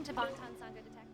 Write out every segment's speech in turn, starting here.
Welcome to Bantan Sangha Detective.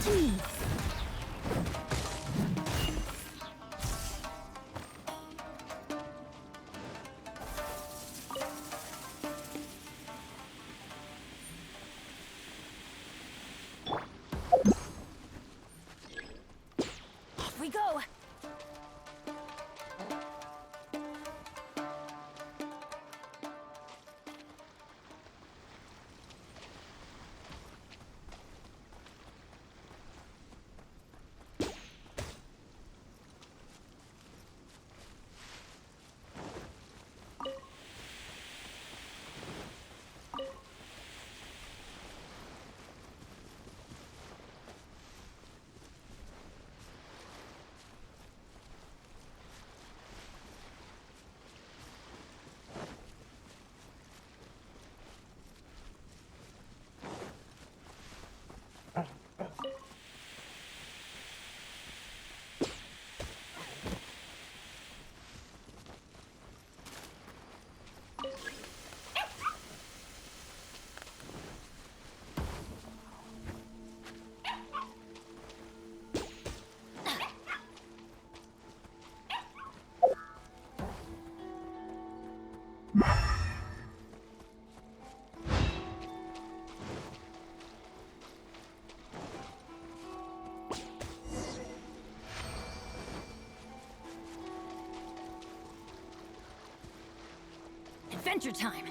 all to me. Off we go! Adventure time!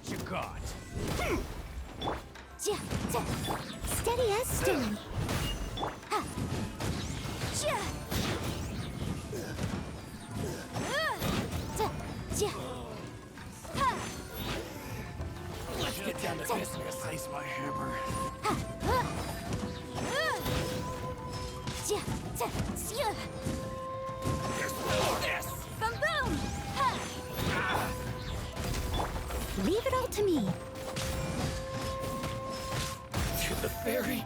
You got? Steady as stone. Ha. Ja. Ha. Let's get down to business. Ice my hammer. This! Boom boom! Ha. Leave it all to me. To the ferry?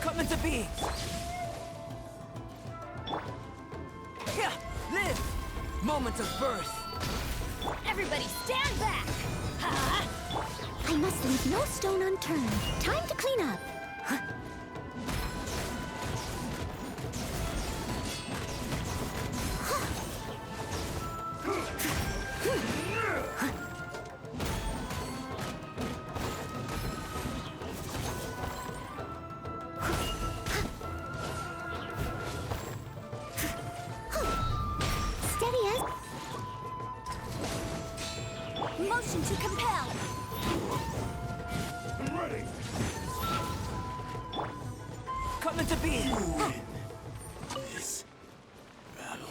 Coming to be! Yeah! Live! Moment of birth! Everybody stand back! Ha. I must leave no stone unturned. Time to clean up. Steady as... Motion to compel! I'm ready! Coming to be! This battle.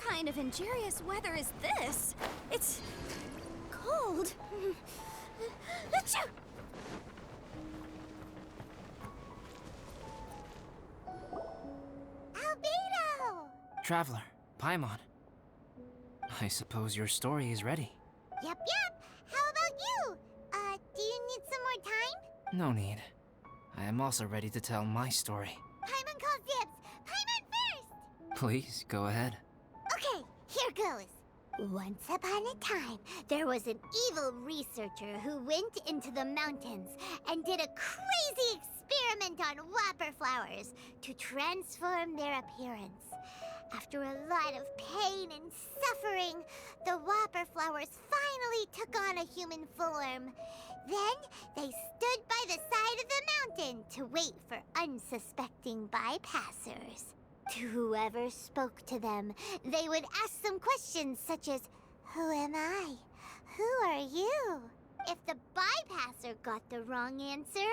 kind of injurious weather is this? It's cold. Achoo! Albedo! Traveler, Paimon. I suppose your story is ready. Yep. How about you? Do you need some more time? No need. I am also ready to tell my story. Paimon calls dibs. Paimon first! Please, go ahead. Okay, here goes. Once upon a time, there was an evil researcher who went into the mountains and did a crazy experiment on whopper flowers to transform their appearance. After a lot of pain and suffering, the whopper flowers finally took on a human form. Then they stood by the side of the mountain to wait for unsuspecting bypassers. To whoever spoke to them, they would ask some questions such as, "Who am I? Who are you?" If the bypasser got the wrong answer,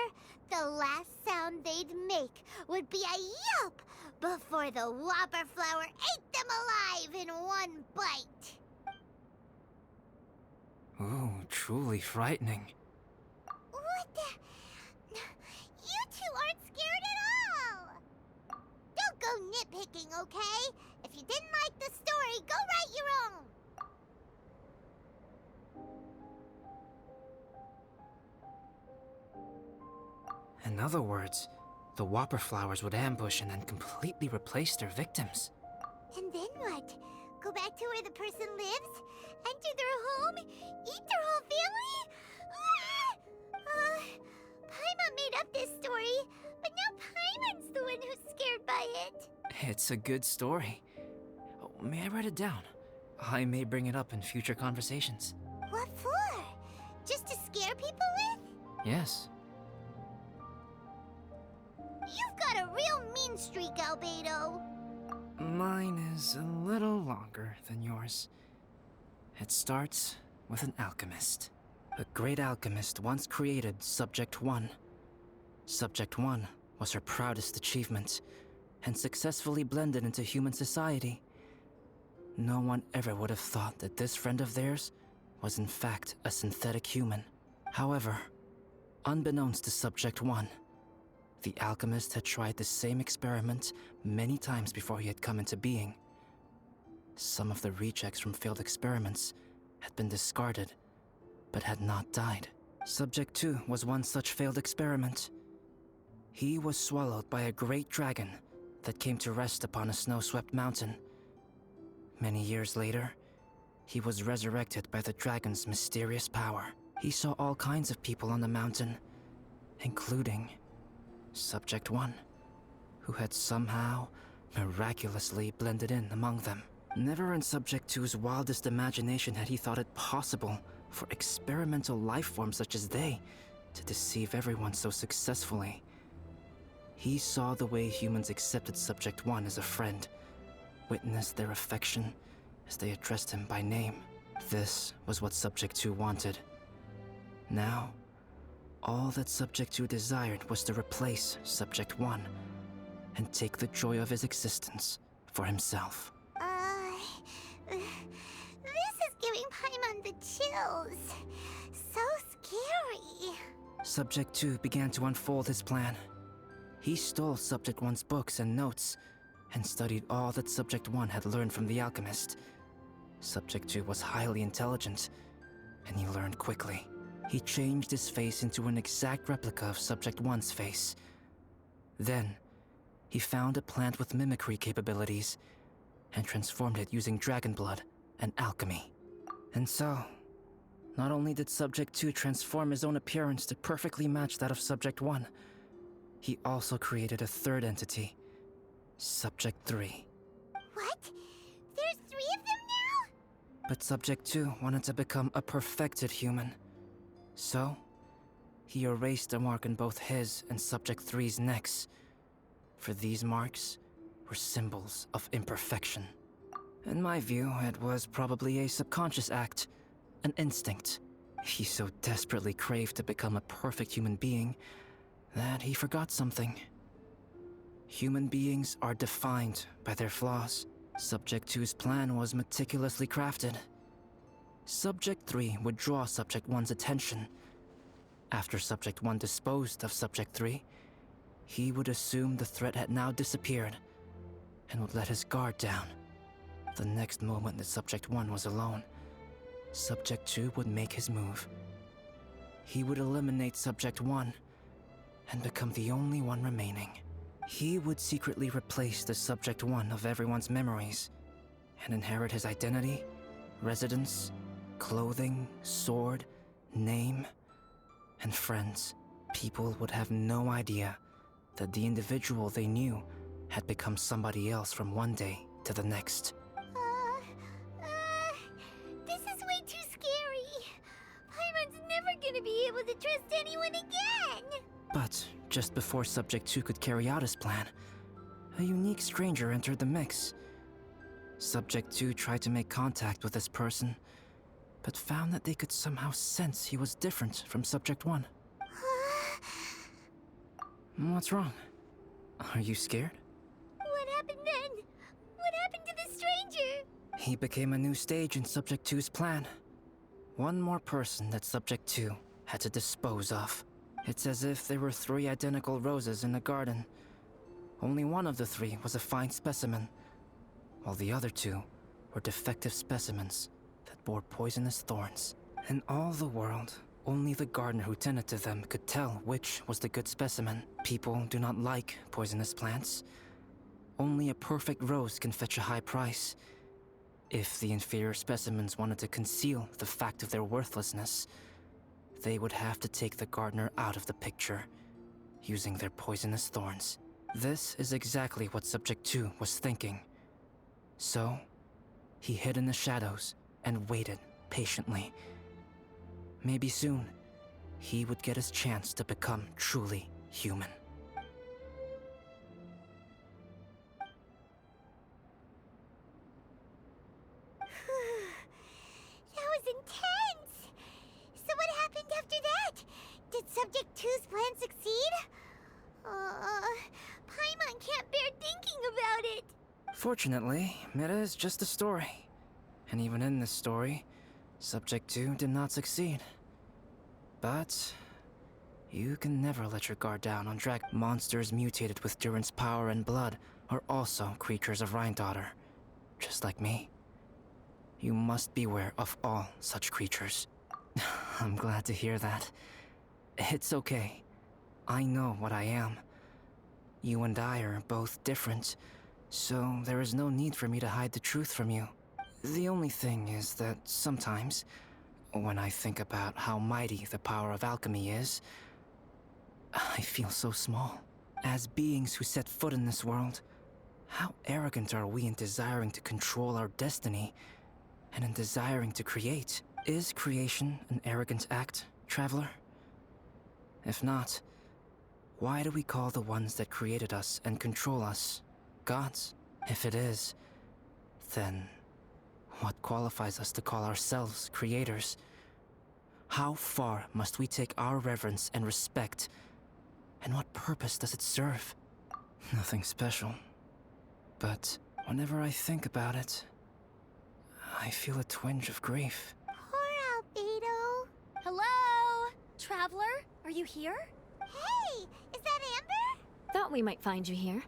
the last sound they'd make would be a yelp before the whopper flower ate them alive in one bite. Ooh, truly frightening. What the? You two aren't scared at all! Don't go nitpicking, okay? If you didn't like the story, go write your own! In other words, the whopper flowers would ambush and then completely replace their victims. And then what? Go back to where the person lives? Enter their home? Eat their whole family? Paimon made up this story, but now Paimon's the one who's scared by it. It's a good story. Oh, may I write it down? I may bring it up in future conversations. What for? Just to scare people with? Yes. You've got a real mean streak, Albedo. Mine is a little longer than yours. It starts with an alchemist. A great alchemist once created Subject 1. Subject 1 was her proudest achievement, and successfully blended into human society. No one ever would have thought that this friend of theirs was in fact a synthetic human. However, unbeknownst to Subject 1, the alchemist had tried the same experiment many times before he had come into being. Some of the rejects from failed experiments had been discarded, but had not died. Subject 2 was one such failed experiment. He was swallowed by a great dragon that came to rest upon a snow-swept mountain. Many years later, he was resurrected by the dragon's mysterious power. He saw all kinds of people on the mountain, including Subject 1, who had somehow, miraculously blended in among them. Never in Subject 2's wildest imagination had he thought it possible for experimental life forms such as they to deceive everyone so successfully. He saw the way humans accepted Subject 1 as a friend, witnessed their affection as they addressed him by name. This was what Subject 2 wanted. Now, all that Subject 2 desired was to replace Subject 1 and take the joy of his existence for himself. This is giving Paimon the chills. So scary. Subject 2 began to unfold his plan. He stole Subject 1's books and notes and studied all that Subject 1 had learned from the alchemist. Subject 2 was highly intelligent, and he learned quickly. He changed his face into an exact replica of Subject 1's face. Then, he found a plant with mimicry capabilities and transformed it using dragon blood and alchemy. And so, not only did Subject 2 transform his own appearance to perfectly match that of Subject 1, he also created a third entity, Subject 3. What? There's 3 of them now? But Subject 2 wanted to become a perfected human. So, he erased a mark on both his and Subject 3's necks. For these marks were symbols of imperfection. In my view, it was probably a subconscious act, an instinct. He so desperately craved to become a perfect human being that he forgot something. Human beings are defined by their flaws. Subject 2's plan was meticulously crafted. Subject 3 would draw Subject 1's attention. After Subject 1 disposed of Subject 3, he would assume the threat had now disappeared and would let his guard down. The next moment that Subject 1 was alone, Subject 2 would make his move. He would eliminate Subject 1 and become the only one remaining. He would secretly replace the Subject 1 of everyone's memories and inherit his identity, residence, clothing, sword, name, and friends. People would have no idea that the individual they knew had become somebody else from one day to the next. This is way too scary. Paimon's never gonna be able to trust anyone again. But just before Subject 2 could carry out his plan, a unique stranger entered the mix. Subject 2 tried to make contact with this person, but found that they could somehow sense he was different from Subject 1. What's wrong? Are you scared? What happened then? What happened to the stranger? He became a new stage in Subject 2's plan. One more person that Subject 2 had to dispose of. It's as if there were 3 identical roses in a garden. Only one of the 3 was a fine specimen, while the other 2 were defective specimens that bore poisonous thorns. In all the world, only the gardener who tended to them could tell which was the good specimen. People do not like poisonous plants. Only a perfect rose can fetch a high price. If the inferior specimens wanted to conceal the fact of their worthlessness, they would have to take the gardener out of the picture, using their poisonous thorns. This is exactly what Subject 2 was thinking. So, he hid in the shadows and waited patiently. Maybe soon, he would get his chance to become truly human. That was intense! So what happened after that? Did Subject 2's plan succeed? Paimon can't bear thinking about it. Fortunately, it is just a story. And even in this story, Subject 2 did not succeed. But you can never let your guard down on drag. Monsters mutated with Durin's power and blood are also creatures of Rhine-Daughter, just like me. You must beware of all such creatures. I'm glad to hear that. It's okay. I know what I am. You and I are both different, so there is no need for me to hide the truth from you. The only thing is that sometimes, when I think about how mighty the power of alchemy is, I feel so small. As beings who set foot in this world, how arrogant are we in desiring to control our destiny, and in desiring to create? Is creation an arrogant act, traveler? If not, why do we call the ones that created us and control us gods? If it is, then what qualifies us to call ourselves creators? How far must we take our reverence and respect? And what purpose does it serve? Nothing special. But whenever I think about it, I feel a twinge of grief. Poor Albedo. Hello? Traveler, are you here? Hey, is that Amber? Thought we might find you here.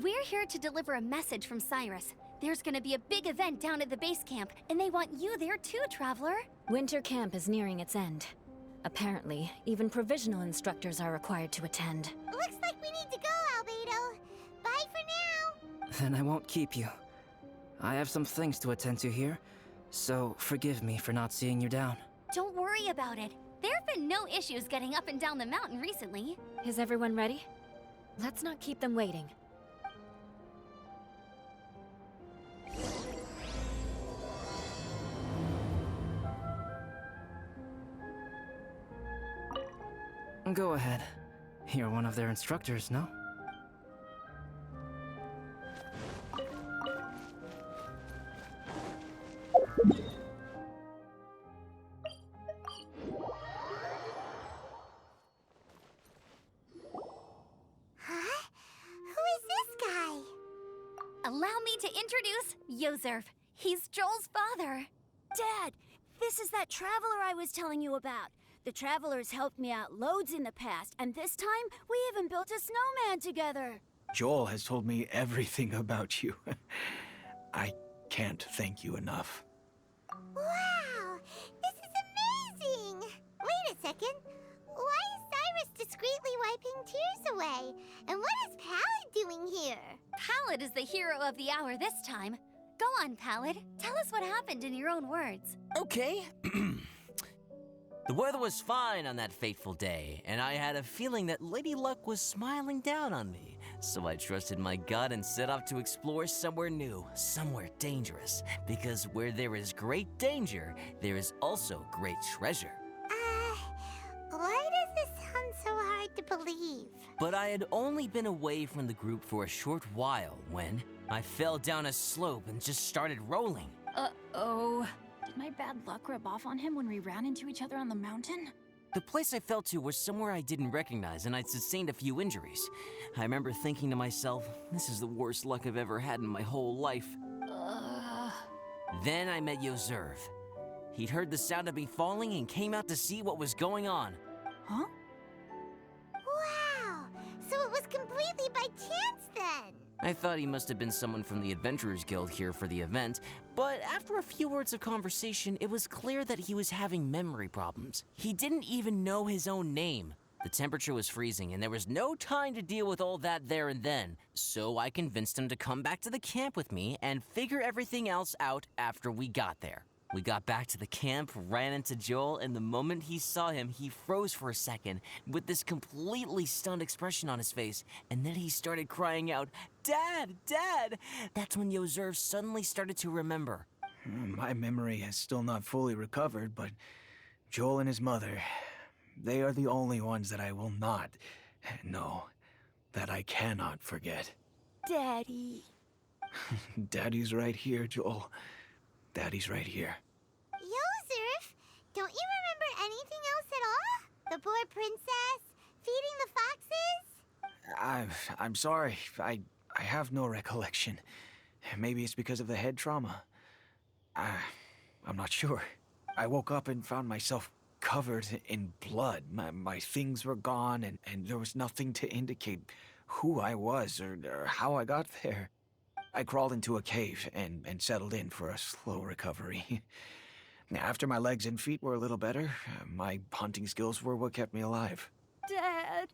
We're here to deliver a message from Cyrus. There's gonna be a big event down at the base camp, and they want you there too, Traveler. Winter camp is nearing its end. Apparently, even provisional instructors are required to attend. Looks like we need to go, Albedo. Bye for now. Then I won't keep you. I have some things to attend to here, so forgive me for not seeing you down. Don't worry about it. There have been no issues getting up and down the mountain recently. Is everyone ready? Let's not keep them waiting. Go ahead. You're one of their instructors, no? me to introduce Yozerv. He's Joel's father. Dad, this is that traveler I was telling you about. The traveler's helped me out loads in the past, and this time we even built a snowman together. Joel has told me everything about you. I can't thank you enough. Wow, this is amazing! Wait a second. Why is Cyrus discreetly wiping tears away? And what is Pallid doing here? Pallid is the hero of the hour this time. Go on, Pallid. Tell us what happened in your own words. Okay. The weather was fine on that fateful day, and I had a feeling that Lady Luck was smiling down on me. So I trusted my gut and set off to explore somewhere new, somewhere dangerous. Because where there is great danger, there is also great treasure. Why does this sound so hard to believe? But I had only been away from the group for a short while when I fell down a slope and just started rolling. Uh-oh. Did my bad luck rub off on him when we ran into each other on the mountain? The place I fell to was somewhere I didn't recognize, and I'd sustained a few injuries. I remember thinking to myself, this is the worst luck I've ever had in my whole life. Then I met Yozerv. He'd heard the sound of me falling and came out to see what was going on. Huh? Wow, so it was completely by chance then. I thought he must have been someone from the Adventurers Guild here for the event, but after a few words of conversation, it was clear that he was having memory problems. He didn't even know his own name. The temperature was freezing, and there was no time to deal with all that there and then, so I convinced him to come back to the camp with me and figure everything else out after we got there. We got back to the camp, ran into Joel, and the moment he saw him, he froze for a second with this completely stunned expression on his face, and then he started crying out, "Dad! Dad!" That's when Yozerv suddenly started to remember. My memory has still not fully recovered, but Joel and his mother, they are the only ones that I will not, no, that I cannot forget. Daddy. Daddy's right here, Joel. Daddy's right here. Yozerv, don't you remember anything else at all? The poor princess, feeding the foxes? I'm sorry. I have no recollection. Maybe it's because of the head trauma. I'm not sure. I woke up and found myself covered in blood. My things were gone, and there was nothing to indicate who I was or how I got there. I crawled into a cave and settled in for a slow recovery. After my legs and feet were a little better, my hunting skills were what kept me alive. Dad,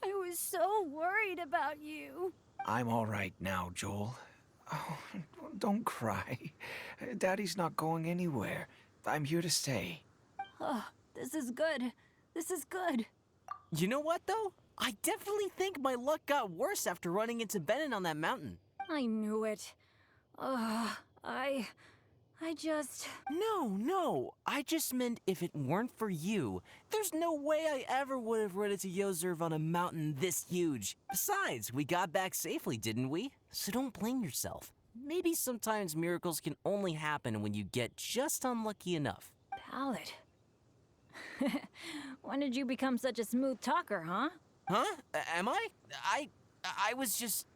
I was so worried about you. I'm all right now, Joel. Oh, don't cry. Daddy's not going anywhere. I'm here to stay. Oh, this is good. This is good. You know what, though? I definitely think my luck got worse after running into Benin on that mountain. I knew it. I just... No. I just meant if it weren't for you, there's no way I ever would have run into Yozerv on a mountain this huge. Besides, we got back safely, didn't we? So don't blame yourself. Maybe sometimes miracles can only happen when you get just unlucky enough. Pallid. When did you become such a smooth talker, huh? Huh? Am I? I was just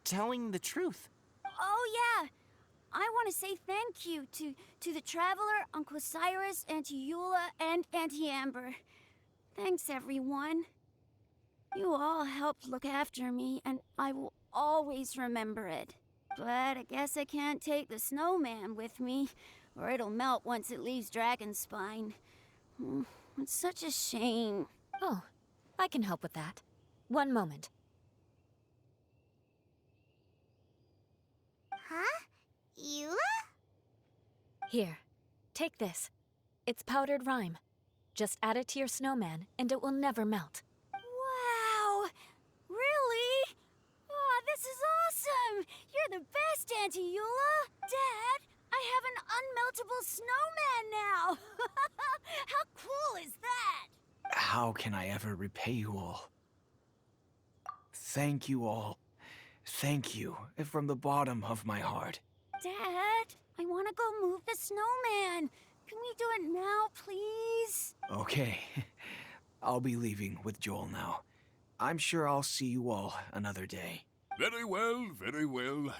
telling the truth. Oh, yeah. I want to say thank you to the Traveler, Uncle Cyrus, Auntie Eula, and Auntie Amber. Thanks, everyone. You all helped look after me, and I will always remember it. But I guess I can't take the snowman with me, or it'll melt once it leaves Dragonspine. It's such a shame. Oh, I can help with that. One moment. Huh? Eula? Here, take this. It's powdered rime. Just add it to your snowman, and it will never melt. Wow! Really? Oh, this is awesome! You're the best, Auntie Eula! Dad, I have an unmeltable snowman now! How cool is that? How can I ever repay you all? Thank you all. Thank you from the bottom of my heart. Dad, I want to go move the snowman. Can we do it now, please? Okay. I'll be leaving with Joel now. I'm sure I'll see you all another day. Very well, very well.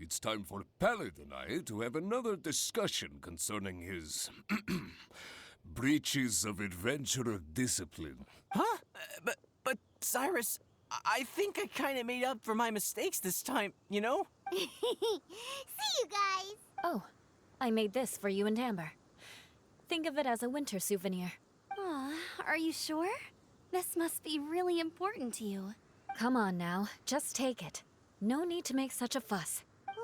It's time for Pallet and I to have another discussion concerning his breaches of adventurer discipline. Huh? But Cyrus, I think I kind of made up for my mistakes this time, you know? See you guys! Oh, I made this for you and Amber. Think of it as a winter souvenir. Aw, are you sure? This must be really important to you. Come on now, just take it. No need to make such a fuss. Wow!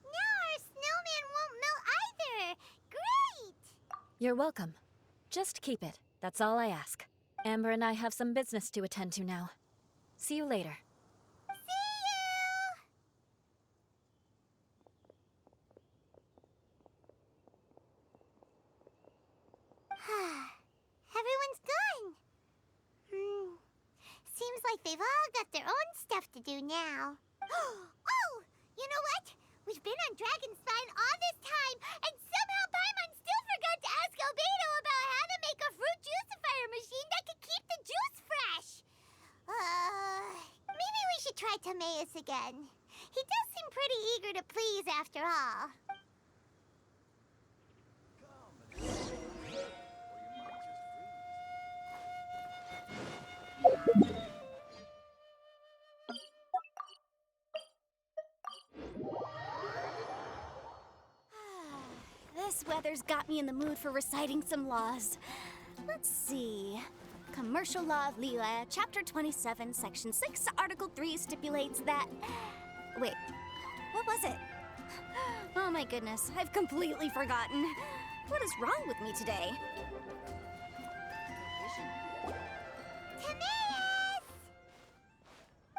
Now our snowman won't melt either! Great! You're welcome. Just keep it. That's all I ask. Amber and I have some business to attend to now. See you later. Everyone's gone. Seems like they've all got their own stuff to do now. Oh! You know what? We've been on Dragonspine all this time, and somehow Paimon still forgot to ask Albedo about how to make a fruit juicifier machine that could keep the juice fresh. Maybe we should try Timaeus again. He does seem pretty eager to please after all. This weather's got me in the mood for reciting some laws. Let's see. Commercial Law of Liyue, Chapter 27, Section 6, Article 3 stipulates that... Wait, what was it? Oh my goodness, I've completely forgotten. What is wrong with me today? Timaeus!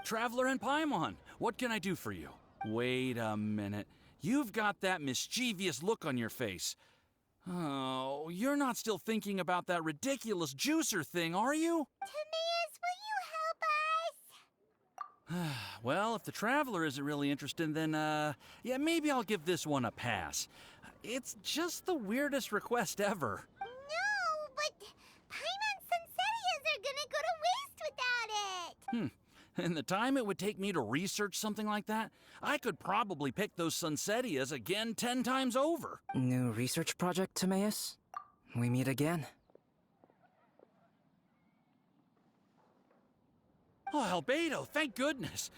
Traveler and Paimon, what can I do for you? Wait a minute. You've got that mischievous look on your face. Oh, you're not still thinking about that ridiculous juicer thing, are you? Timaeus, will you help us? Well, if the Traveler isn't really interested, then, yeah, maybe I'll give this one a pass. It's just the weirdest request ever. No, but Paimon's Sunsettias are gonna go to waste without it! And the time it would take me to research something like that, I could probably pick those Sunsettias again 10 times over. New research project, Timaeus? We meet again. Oh, Albedo, thank goodness.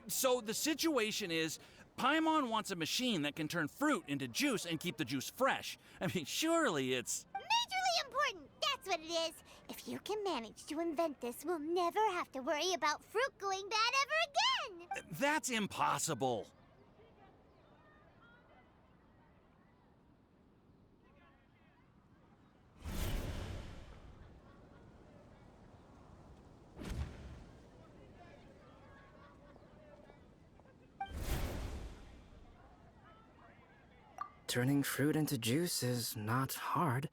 So the situation is, Paimon wants a machine that can turn fruit into juice and keep the juice fresh. I mean, surely it's... Majorly important, that's what it is. If you can manage to invent this, we'll never have to worry about fruit going bad ever again! That's impossible. Turning fruit into juice is not hard,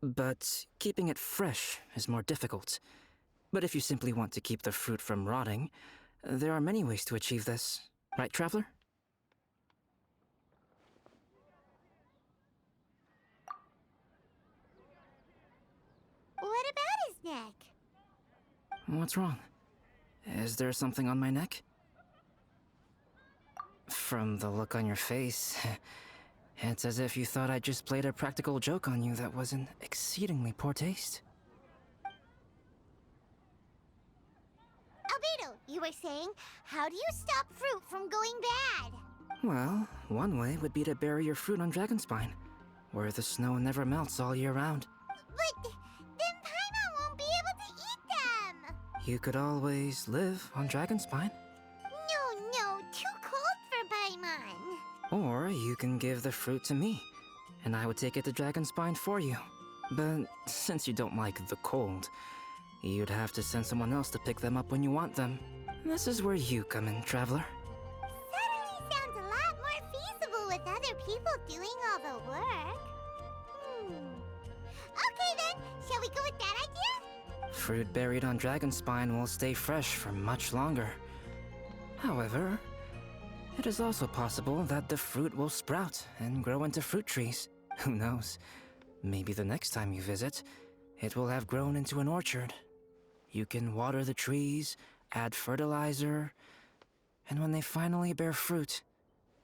but keeping it fresh is more difficult. But if you simply want to keep the fruit from rotting, there are many ways to achieve this. Right, Traveler? What about his neck? What's wrong? Is there something on my neck? From the look on your face, it's as if you thought I just played a practical joke on you that was in exceedingly poor taste. Albedo, you were saying, how do you stop fruit from going bad? Well, one way would be to bury your fruit on Dragonspine, where the snow never melts all year round. But then Paimon won't be able to eat them! You could always live on Dragonspine. No, too cold for Paimon. Or you can give the fruit to me, and I would take it to Dragonspine for you. But since you don't like the cold, you'd have to send someone else to pick them up when you want them. This is where you come in, Traveler. Suddenly sounds a lot more feasible with other people doing all the work. Okay then, shall we go with that idea? Fruit buried on Dragonspine will stay fresh for much longer. However, it is also possible that the fruit will sprout and grow into fruit trees. Who knows? Maybe the next time you visit, it will have grown into an orchard. You can water the trees, add fertilizer, and when they finally bear fruit,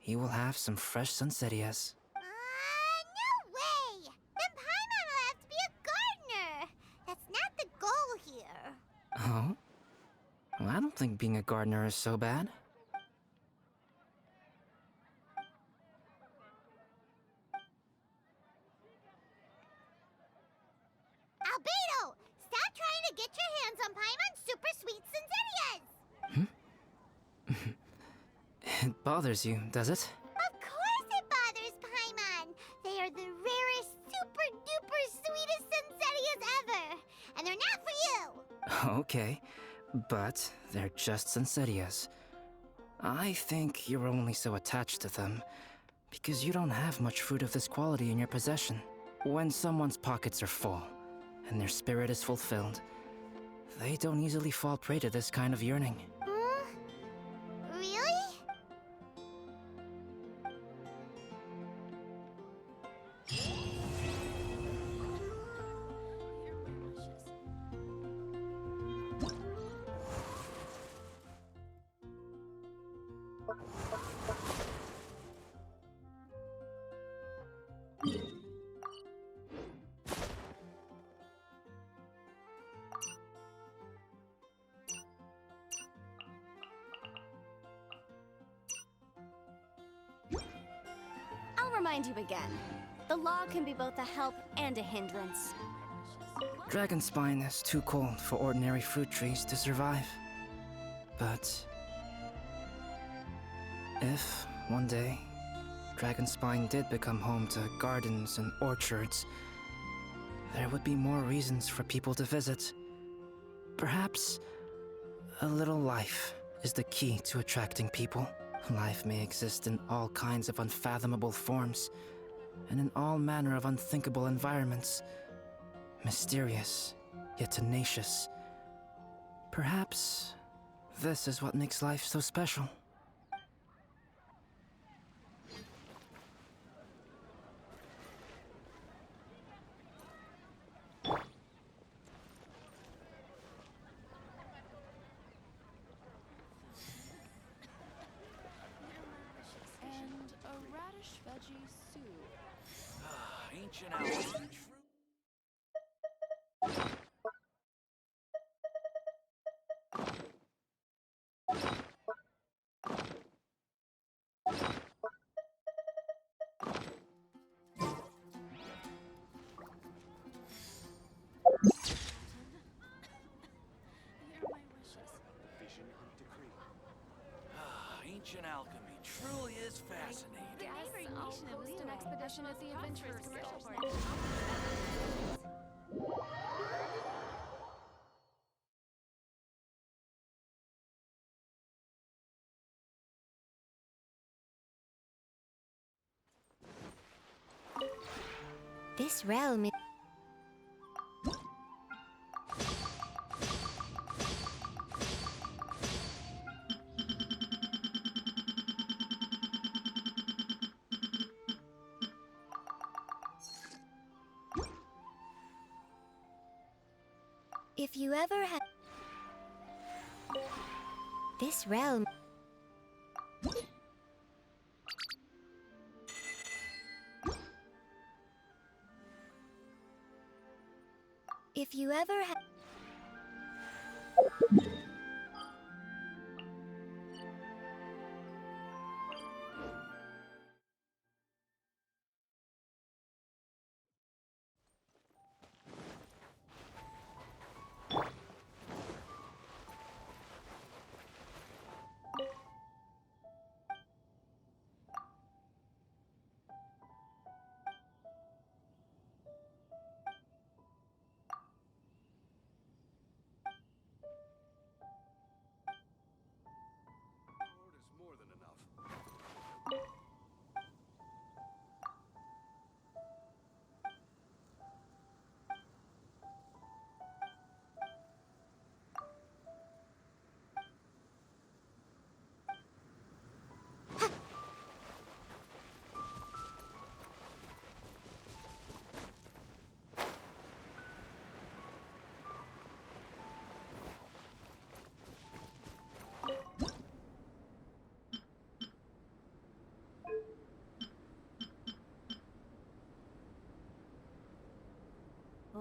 he will have some fresh Sunsettias. No way! Then Paimon will have to be a gardener! That's not the goal here. Oh? Well, I don't think being a gardener is so bad. Albedo! Stop trying to get your hands on Paimon's super sweet Sunsettias! It bothers you, does it? Of course it bothers Paimon! They are the rarest, super duper sweetest Sunsettias ever! And they're not for you! Okay, but they're just Sunsettias. I think you're only so attached to them because you don't have much fruit of this quality in your possession. When someone's pockets are full and their spirit is fulfilled, they don't easily fall prey to this kind of yearning. Really? I'll remind you again. The law can be both a help and a hindrance. Dragonspine is too cold for ordinary fruit trees to survive. But if one day Dragonspine did become home to gardens and orchards, there would be more reasons for people to visit. Perhaps a little life is the key to attracting people. Life may exist in all kinds of unfathomable forms, and in all manner of unthinkable environments. Mysterious, yet tenacious. Perhaps this is what makes life so special. And a radish veggie soup. Ancient alchemy. Here are my wishes. Vision and decree. Ancient alchemy truly is fascinating. Yes, I'll host an expedition at the Adventurers Guild. This realm is... If you ever had... This realm... If you ever had...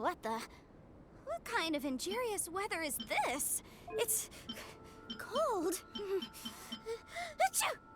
What the? What kind of injurious weather is this? It's cold. Achoo!